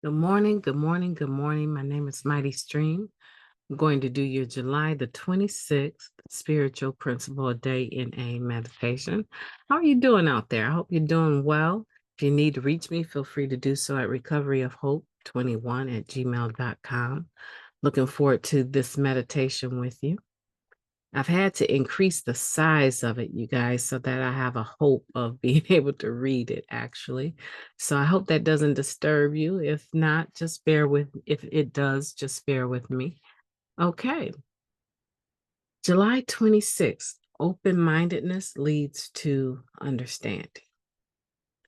Good morning, good morning, good morning. My name is Mighty Stream. I'm going to do your July the 26th spiritual principle a day in a meditation. How are you doing out there? I hope you're doing well. If you need to reach me, feel free to do so at recoveryofhope21@gmail.com. Looking forward to this meditation with you. I've had to increase the size of it, you guys, so that I have a hope of being able to read it actually. So I hope that doesn't disturb you. If not, just bear with, if it does, just bear with me. Okay. July 26th, open-mindedness leads to understanding.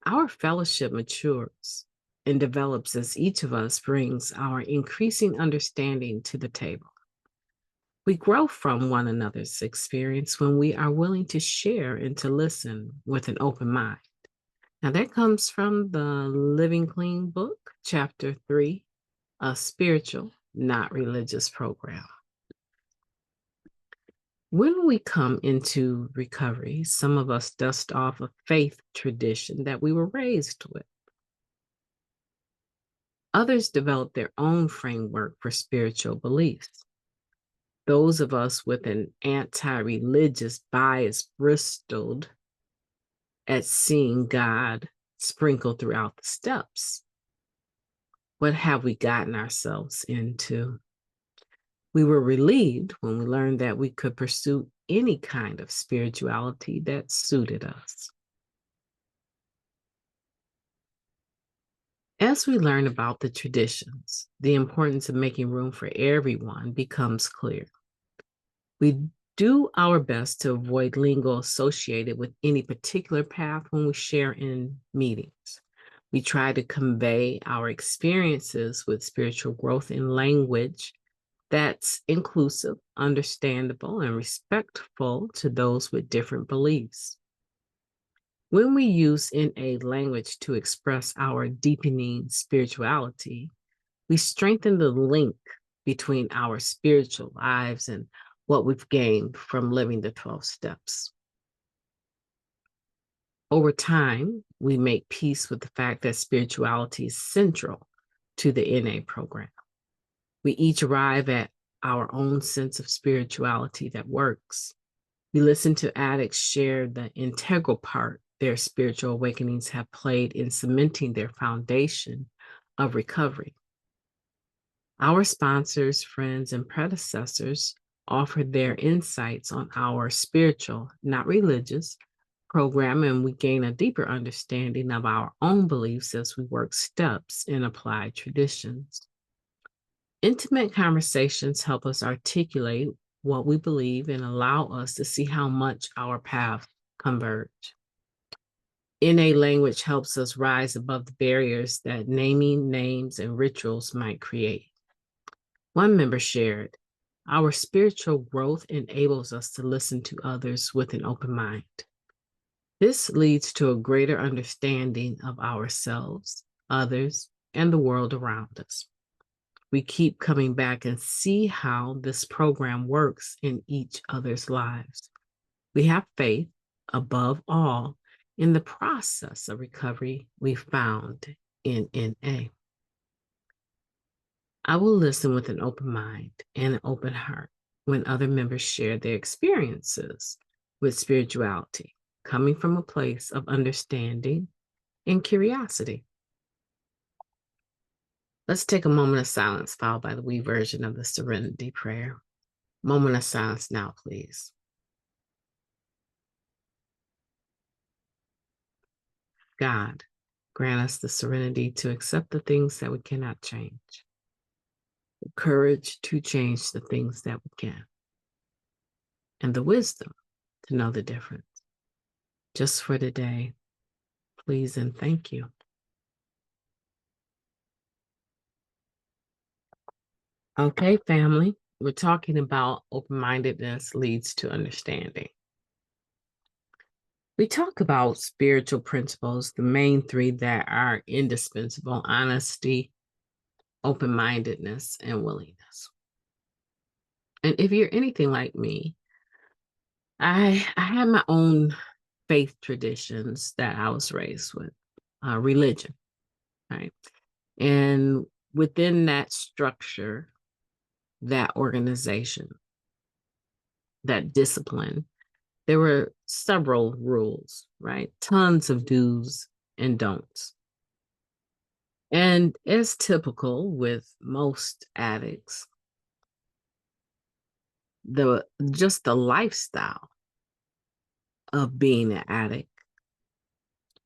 Our fellowship matures and develops as each of us brings our increasing understanding to the table. We grow from one another's experience when we are willing to share and to listen with an open mind. Now, that comes from the Living Clean book, chapter 3, a spiritual, not religious program. When we come into recovery, some of us dust off a faith tradition that we were raised with. Others develop their own framework for spiritual beliefs. Those of us with an anti-religious bias bristled at seeing God sprinkled throughout the steps. What have we gotten ourselves into? We were relieved when we learned that we could pursue any kind of spirituality that suited us. As we learn about the traditions, the importance of making room for everyone becomes clear. We do our best to avoid lingo associated with any particular path when we share in meetings. We try to convey our experiences with spiritual growth in language that's inclusive, understandable, and respectful to those with different beliefs. When we use NA language to express our deepening spirituality, we strengthen the link between our spiritual lives and what we've gained from living the 12 steps. Over time, we make peace with the fact that spirituality is central to the NA program. We each arrive at our own sense of spirituality that works. We listen to addicts share the integral part their spiritual awakenings have played in cementing their foundation of recovery. Our sponsors, friends, and predecessors offered their insights on our spiritual, not religious, program, and we gain a deeper understanding of our own beliefs as we work steps in applied traditions. Intimate conversations help us articulate what we believe and allow us to see how much our paths converge. NA language helps us rise above the barriers that naming names and rituals might create. One member shared, our spiritual growth enables us to listen to others with an open mind. This leads to a greater understanding of ourselves, others, and the world around us. We keep coming back and see how this program works in each other's lives. We have faith, above all, in the process of recovery we found in NA. I will listen with an open mind and an open heart when other members share their experiences with spirituality, coming from a place of understanding and curiosity. Let's take a moment of silence, followed by the we version of the Serenity Prayer. Moment of silence now, please. God, grant us the serenity to accept the things that we cannot change, the courage to change the things that we can, and the wisdom to know the difference. Just for today, please and thank you. Okay, family, we're talking about open-mindedness leads to understanding. We talk about spiritual principles, the main three that are indispensable: honesty, open-mindedness, and willingness. And if you're anything like me, I had my own faith traditions that I was raised with, religion, right? And within that structure, that organization, that discipline, there were several rules, right? Tons of do's and don'ts. And as typical with most addicts, the lifestyle of being an addict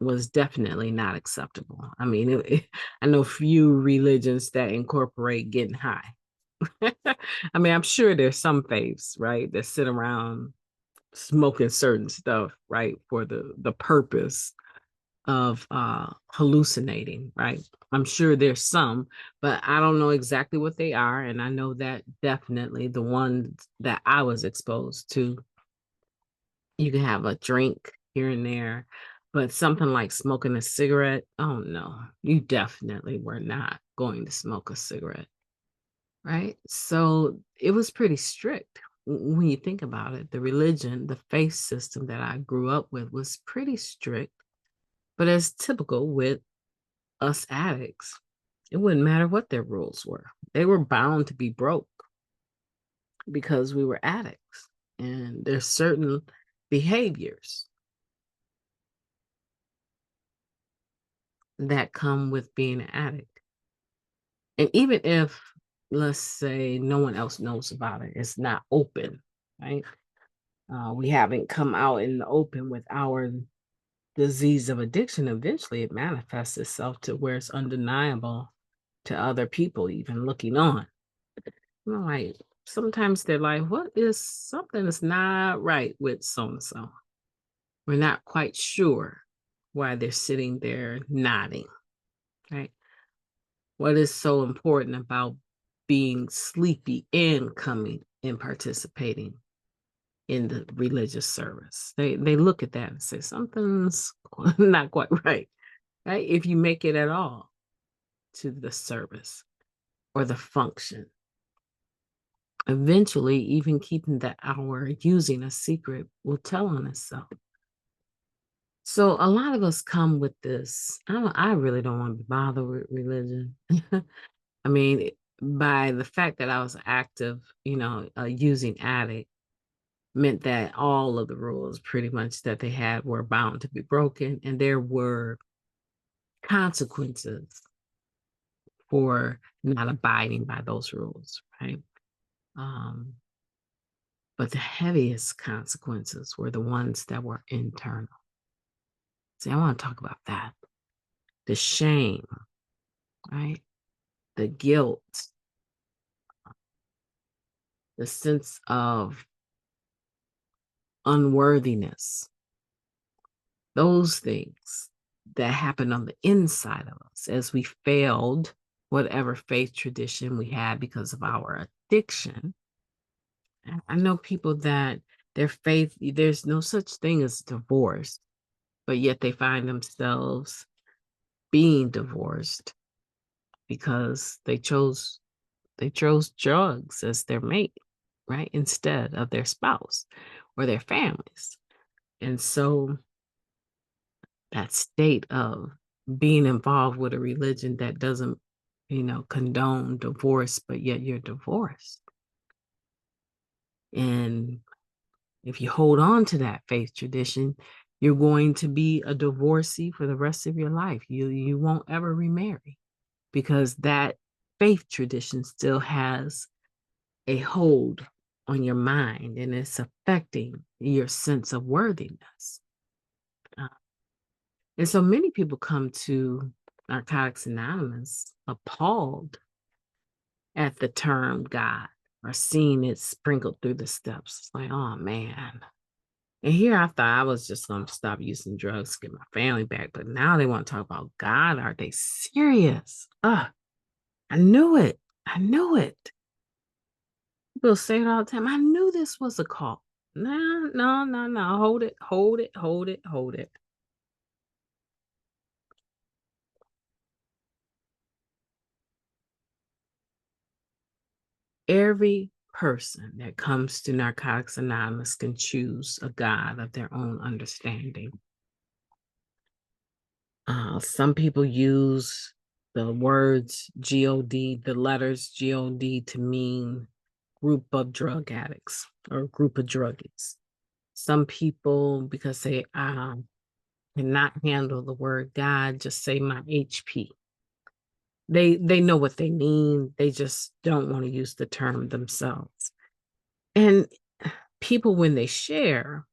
was definitely not acceptable. I mean, I know few religions that incorporate getting high. I mean, I'm sure there's some faiths, right, that sit around smoking certain stuff, right, for the purpose of hallucinating, right? I'm sure there's some, but I don't know exactly what they are. And I know that definitely the ones that I was exposed to, you can have a drink here and there, but something like smoking a cigarette, oh no, you definitely were not going to smoke a cigarette, right? So it was pretty strict. When you think about it, the religion, the faith system that I grew up with was pretty strict. But as typical with us addicts, it wouldn't matter what their rules were. They were bound to be broke because we were addicts. And there's certain behaviors that come with being an addict. And even if, let's say, no one else knows about it, it's not open, right? We haven't come out in the open with our disease of addiction. Eventually, it manifests itself to where it's undeniable to other people, even looking on. Like sometimes they're like, what is something that's not right with so and so? We're not quite sure why they're sitting there nodding, right? What is so important about being sleepy and coming and participating in the religious service? They look at that and say something's not quite right, right? If you make it at all to the service or the function. Eventually, even keeping the hour using a secret will tell on itself. So a lot of us come with this. I really don't want to be bothered with religion. I mean, by the fact that I was active, using addict meant that all of the rules pretty much that they had were bound to be broken, and there were consequences for not abiding by those rules, right? Um, but the heaviest consequences were the ones that were internal. See, I want to talk about that. The shame, right? The guilt, the sense of unworthiness, those things that happen on the inside of us as we failed whatever faith tradition we had because of our addiction. I know people that their faith, there's no such thing as divorce, but yet they find themselves being divorced because they chose drugs as their mate, right? Instead of their spouse or their families. And so that state of being involved with a religion that doesn't, condone divorce, but yet you're divorced. And if you hold on to that faith tradition, you're going to be a divorcee for the rest of your life. You won't ever remarry because that faith tradition still has a hold on your mind and it's affecting your sense of worthiness. Uh, and so many people come to Narcotics Anonymous appalled at the term God or seeing it sprinkled through the steps. It's like, oh man. And here I thought I was just going to stop using drugs to get my family back. But now they want to talk about God. Are they serious? I knew it. I knew it. People say it all the time. I knew this was a cult. No, no, no, no. Hold it, hold it, hold it, hold it. Every person that comes to Narcotics Anonymous can choose a God of their own understanding. Some people use the words G.O.D., the letters G.O.D. to mean group of drug addicts or group of druggies. Some people, because they cannot handle the word God, just say my HP. They know what they mean. They just don't want to use the term themselves. And people, when they share,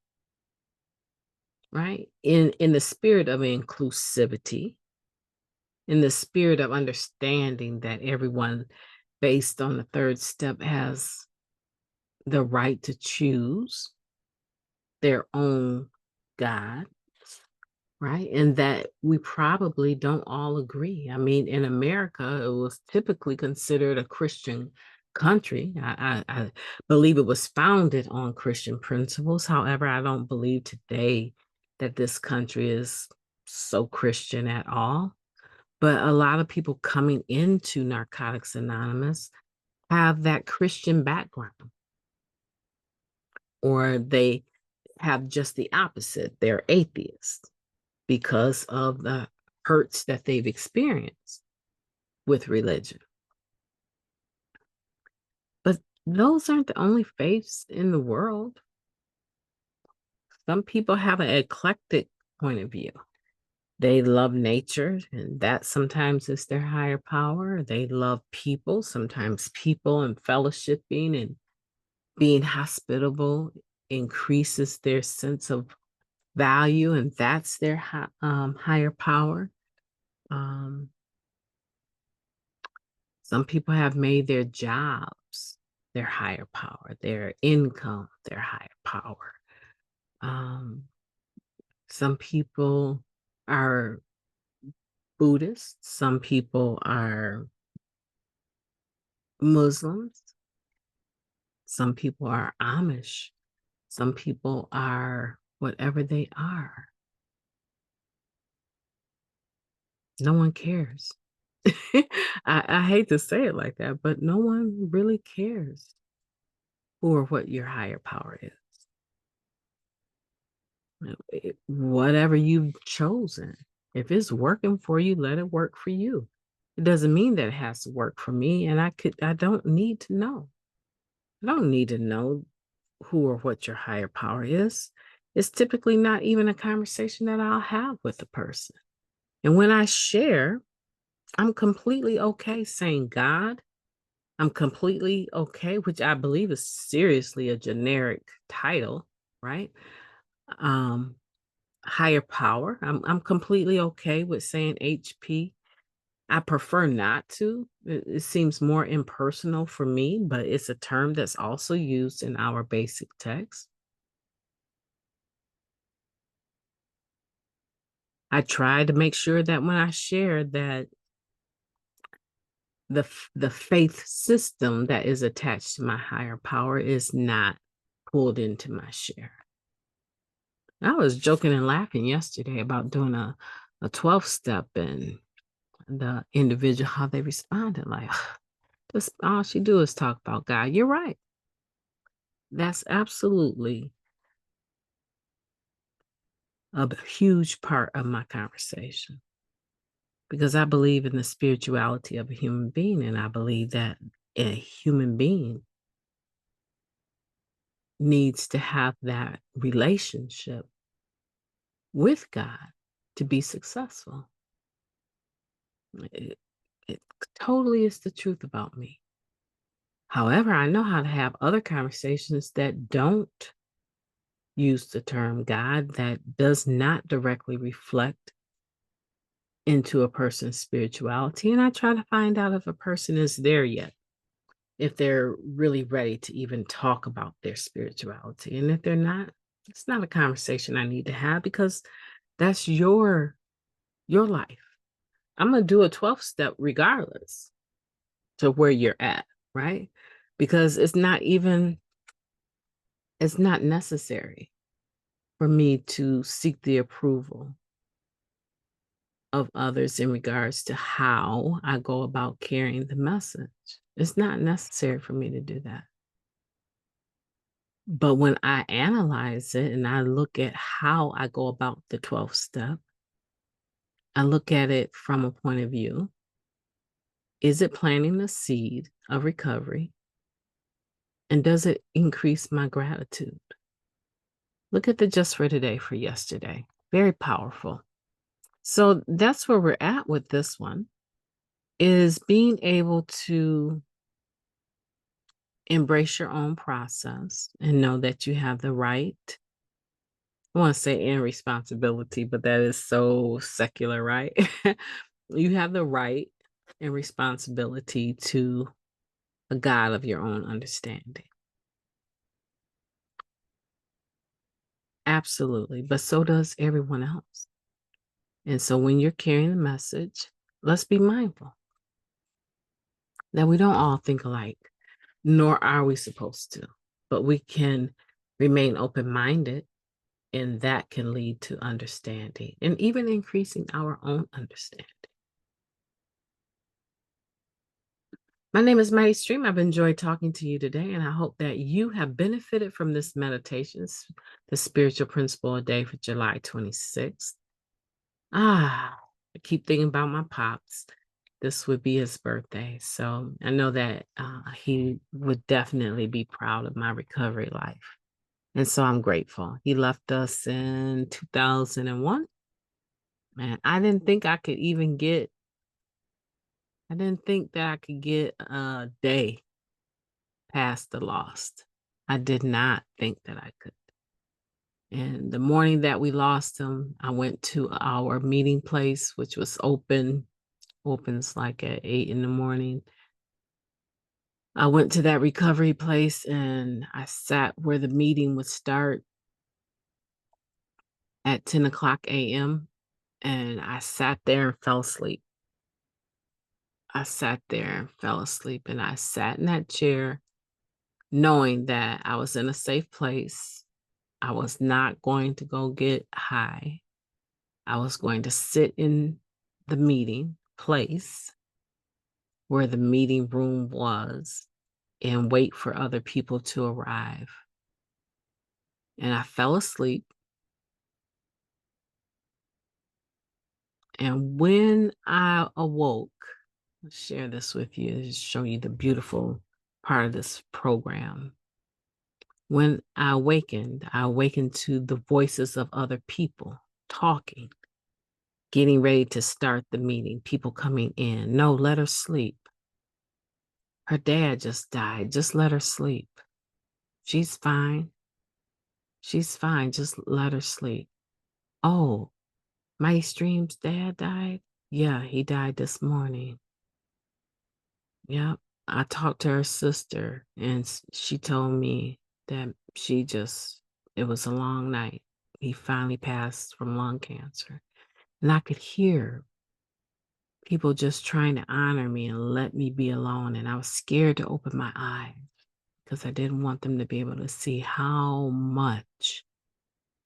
right, in the spirit of inclusivity, in the spirit of understanding that everyone based on the third step has the right to choose their own God, right? And that we probably don't all agree. I mean, in America, it was typically considered a Christian country. I believe it was founded on Christian principles. However, I don't believe today that this country is so Christian at all. But a lot of people coming into Narcotics Anonymous have that Christian background, or they have just the opposite. They're atheists because of the hurts that they've experienced with religion. But those aren't the only faiths in the world. Some people have an eclectic point of view. They love nature, and that sometimes is their higher power. They love people, sometimes people and fellowshipping and being hospitable increases their sense of value, and that's their higher power. Um, some people have made their jobs their higher power, their income their higher power. Um, some people are Buddhists, some people are Muslims, some people are Amish, some people are whatever they are. No one cares. I hate to say it like that, but no one really cares who or what your higher power is. Whatever you've chosen, if it's working for you, let it work for you. It doesn't mean that it has to work for me, and I don't need to know. I don't need to know who or what your higher power is. It's typically not even a conversation that I'll have with the person. And when I share, I'm completely okay saying God. I'm completely okay, which I believe is seriously a generic title, right? Um, higher power. I'm completely okay with saying HP. I prefer not to. It seems more impersonal for me, but it's a term that's also used in our basic text. I try to make sure that when I share that the faith system that is attached to my higher power is not pulled into my share. I was joking and laughing yesterday about doing a 12 step and the individual, how they responded. Like, just all she do is talk about God. You're right. That's absolutely a huge part of my conversation because I believe in the spirituality of a human being, and I believe that a human being needs to have that relationship with God to be successful. It, it totally is the truth about me. However, I know how to have other conversations that don't use the term God, that does not directly reflect into a person's spirituality. And I try to find out if a person is there yet, if they're really ready to even talk about their spirituality. And if they're not, it's not a conversation I need to have because that's your life. I'm going to do a 12 step regardless to where you're at, right? Because it's not necessary for me to seek the approval of others in regards to how I go about carrying the message. It's not necessary for me to do that. But when I analyze it and I look at how I go about the 12th step, I look at it from a point of view Is it planting the seed of recovery? And does it increase my gratitude? Look at the just for today for yesterday. Very powerful. So that's where we're at with this one, is being able to embrace your own process and know that you have the right, I want to say and responsibility, but that is so secular, right? You have the right and responsibility to a God of your own understanding. Absolutely. But so does everyone else. And so when you're carrying the message, let's be mindful that we don't all think alike, nor are we supposed to, but we can remain open-minded, and that can lead to understanding and even increasing our own understanding. My name is MightyStream. I've enjoyed talking to you today, and I hope that you have benefited from this meditation, the spiritual principle a day for July 26th. I keep thinking about my pops. This would be his birthday. So I know that he would definitely be proud of my recovery life. And so I'm grateful. He left us in 2001. Man, I didn't think I could even get, I didn't think that I could get a day past the lost. I did not think that I could. And the morning that we lost him, I went to our meeting place, which was opens like at 8 in the morning. I went to that recovery place and I sat where the meeting would start at 10 o'clock a.m. And I sat there and fell asleep. I sat there and fell asleep, and I sat in that chair knowing that I was in a safe place. I was not going to go get high. I was going to sit in the meeting place where the meeting room was and wait for other people to arrive. And I fell asleep. And when I awoke, I'll share this with you to show you the beautiful part of this program. When I awakened to the voices of other people talking, getting ready to start the meeting, people coming in. No, let her sleep. Her dad just died. Just let her sleep. She's fine. She's fine. Just let her sleep. Oh, MightyStream's dad died? Yeah, he died this morning. Yep. I talked to her sister, and she told me that it was a long night. He finally passed from lung cancer. And I could hear people just trying to honor me and let me be alone. And I was scared to open my eyes because I didn't want them to be able to see how much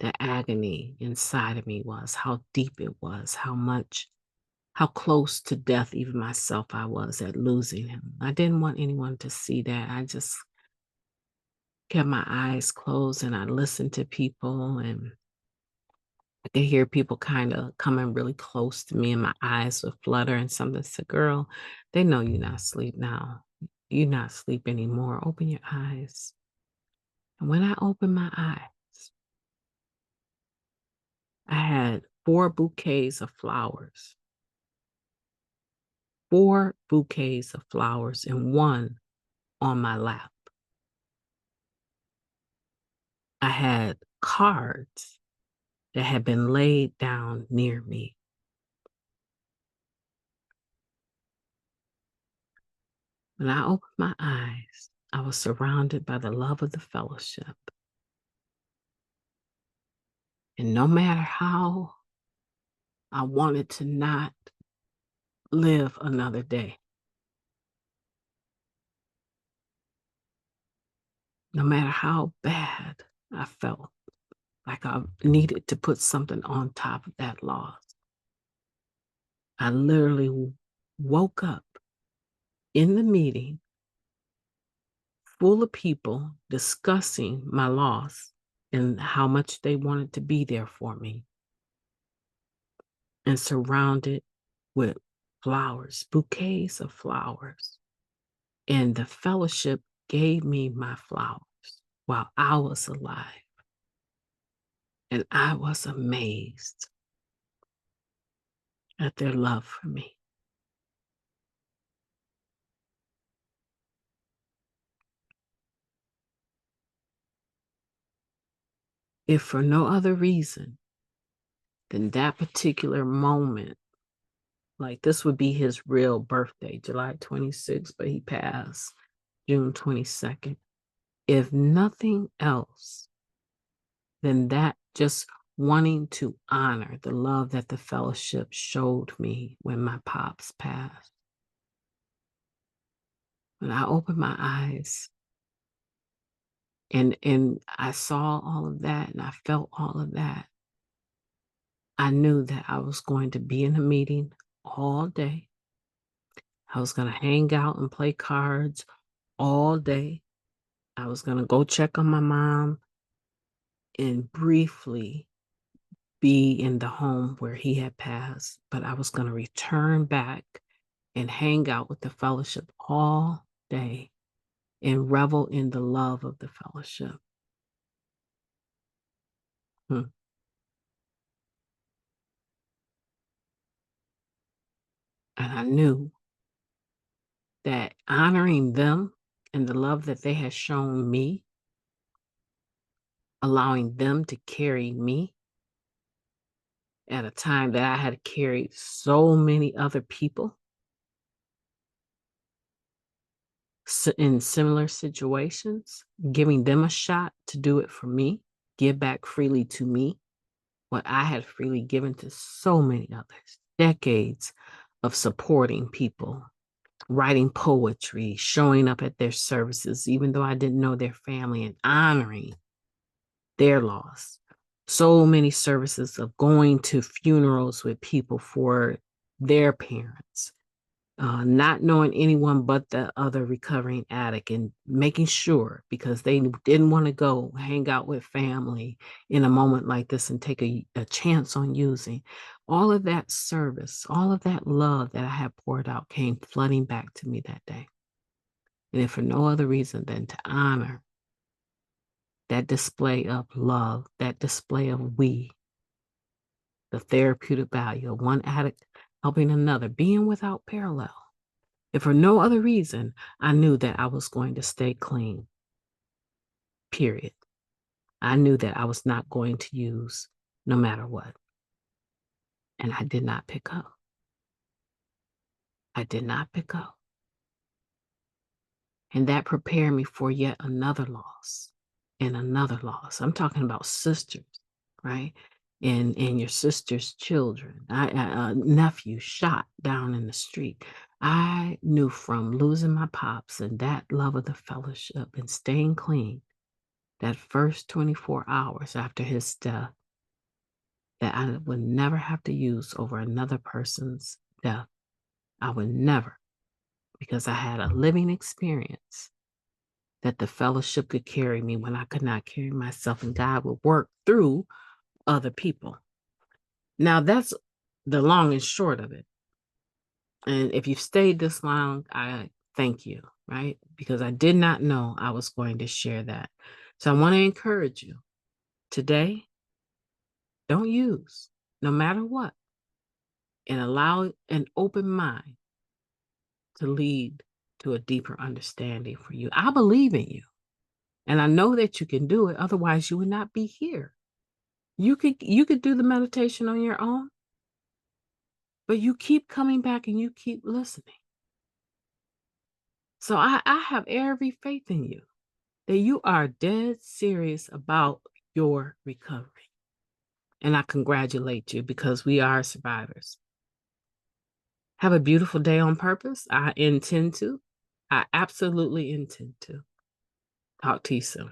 the agony inside of me was, how deep it was, how close to death, even myself, I was at losing him. I didn't want anyone to see that. I just kept my eyes closed and I listened to people, and I could hear people kind of coming really close to me, and my eyes would flutter, and something said, "Girl, they know you're not asleep now. You're not asleep anymore. Open your eyes." And when I opened my eyes, I had 4 bouquets of flowers, 4 bouquets of flowers, and one on my lap. I had cards that had been laid down near me. When I opened my eyes, I was surrounded by the love of the fellowship. And no matter how I wanted to not live another day, no matter how bad I felt like I needed to put something on top of that loss, I literally woke up in the meeting full of people discussing my loss and how much they wanted to be there for me, and surrounded with flowers, bouquets of flowers. And the fellowship gave me my flowers while I was alive. And I was amazed at their love for me. If for no other reason than that particular moment, like this would be his real birthday, July 26th, but he passed June 22nd. If nothing else than that, just wanting to honor the love that the fellowship showed me when my pops passed. When I opened my eyes and I saw all of that and I felt all of that, I knew that I was going to be in a meeting all day. I was going to hang out and play cards all day. I was going to go check on my mom and briefly be in the home where he had passed, but I was going to return back and hang out with the fellowship all day and revel in the love of the fellowship. And I knew that honoring them and the love that they had shown me, allowing them to carry me at a time that I had carried so many other people in similar situations, giving them a shot to do it for me, give back freely to me what I had freely given to so many others. Decades of supporting people, writing poetry, showing up at their services, even though I didn't know their family, and honoring their loss. So many services of going to funerals with people for their parents, not knowing anyone but the other recovering addict, and making sure, because they didn't want to go hang out with family in a moment like this and take a chance on using. All of that service, all of that love that I had poured out came flooding back to me that day. And if for no other reason than to honor that display of love, that display of the therapeutic value of one addict helping another, being without parallel. If for no other reason, I knew that I was going to stay clean, period. I knew that I was not going to use no matter what. And I did not pick up. I did not pick up. And that prepared me for yet another loss and another loss. I'm talking about sisters, right? And your sister's children. A nephew shot down in the street. I knew from losing my pops and that love of the fellowship and staying clean, that first 24 hours after his death, that I would never have to use over another person's death. I would never, because I had a living experience that the fellowship could carry me when I could not carry myself, and God would work through other people. Now, that's the long and short of it. And if you've stayed this long, I thank you, right? Because I did not know I was going to share that. So I want to encourage you today, don't use, no matter what, and allow an open mind to lead to a deeper understanding for you. I believe in you, and I know that you can do it. Otherwise, you would not be here. You could do the meditation on your own, but you keep coming back and you keep listening. So I have every faith in you that you are dead serious about your recovery. And I congratulate you, because we are survivors. Have a beautiful day on purpose. I absolutely intend to. Talk to you soon.